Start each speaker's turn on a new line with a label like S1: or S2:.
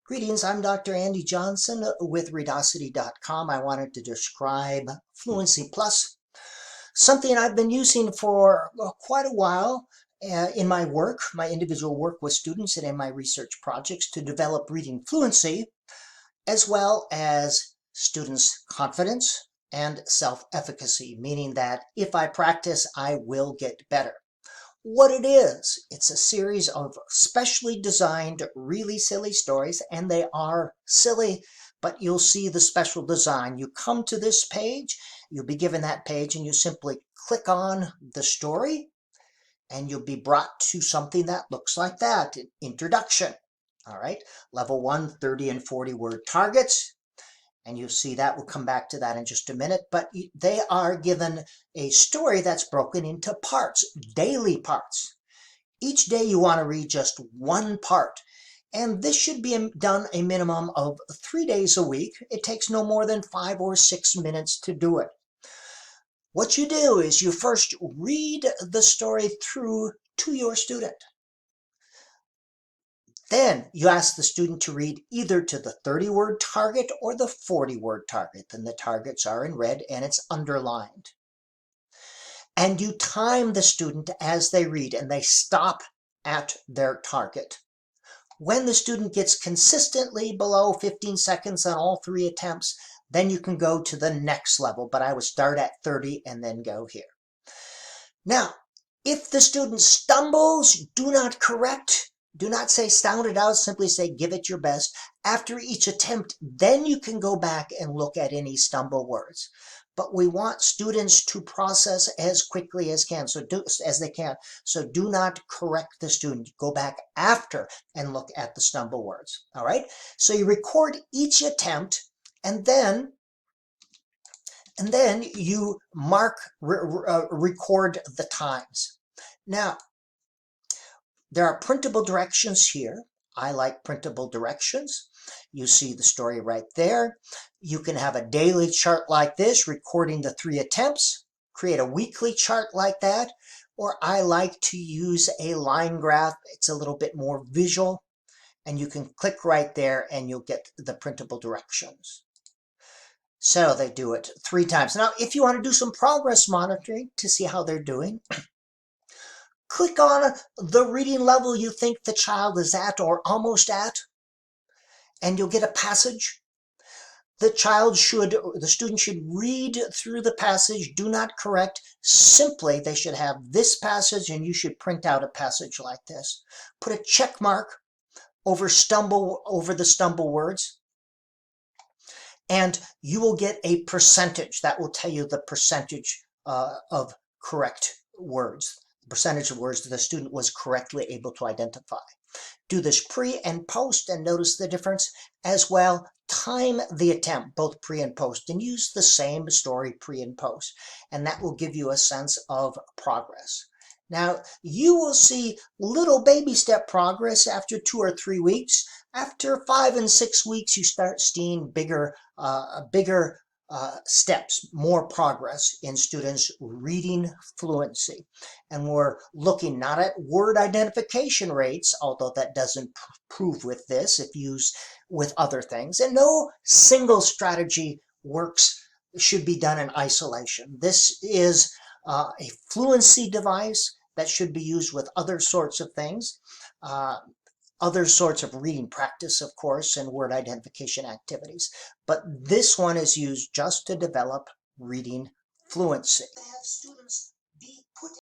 S1: Greetings, I'm Dr. Andy Johnson with Readosity.com. I wanted to describe Fluency Plus, something I've been using for quite a while in my work, my individual work with students and in my research projects to develop reading fluency, as well as students' confidence and self-efficacy, meaning that if I practice, I will get better. What it is, it's a series of specially designed, really silly stories, and they are silly, but you'll see the special design. You come to this page, you'll be given that page, and you simply click on the story, and you'll be brought to something that looks like that, an introduction. All right, level 1, 30 and 40 word targets. And you'll see that. We'll come back to that in just a minute. But they are given a story that's broken into parts, daily parts. Each day you want to read just one part. And this should be done a minimum of 3 days a week. It takes no more than 5 or 6 minutes to do it. What you do is you first read the story through to your student. Then you ask the student to read either to the 30-word target or the 40-word target. Then the targets are in red and it's underlined. And you time the student as they read and they stop at their target. When the student gets consistently below 15 seconds on all 3 attempts, then you can go to the next level. But I would start at 30 and then go here. Now, if the student stumbles, do not correct. Do not say sound it out, simply say give it your best. After each attempt, then you can go back and look at any stumble words. But we want students to process as quickly as they can. So do not correct the student. Go back after and look at the stumble words. All right? So you record each attempt and then you record the times. Now, there are printable directions here. I like printable directions. You see the story right there. You can have a daily chart like this, recording the 3 attempts, create a weekly chart like that, or I like to use a line graph. It's a little bit more visual, and you can click right there and you'll get the printable directions. So they do it 3 times. Now, if you want to do some progress monitoring to see how they're doing, click on the reading level you think the child is at or almost at, and you'll get a passage. The student should read through the passage, do not correct. Simply, they should have this passage, and you should print out a passage like this. Put a check mark over the stumble words, and you will get a percentage. That will tell you the percentage of correct words. Percentage of words that the student was correctly able to identify. Do this pre and post and notice the difference. As well, time the attempt, both pre and post, and use the same story pre and post. And that will give you a sense of progress. Now, you will see little baby step progress after 2 or 3 weeks. After 5 and 6 weeks, you start seeing bigger steps, more progress in students' reading fluency. And we're looking not at word identification rates, although that doesn't prove with this if used with other things. And no single strategy should be done in isolation. This is a fluency device that should be used with other sorts of things. Other sorts of reading practice, of course, and word identification activities. But this one is used just to develop reading fluency. Have students be put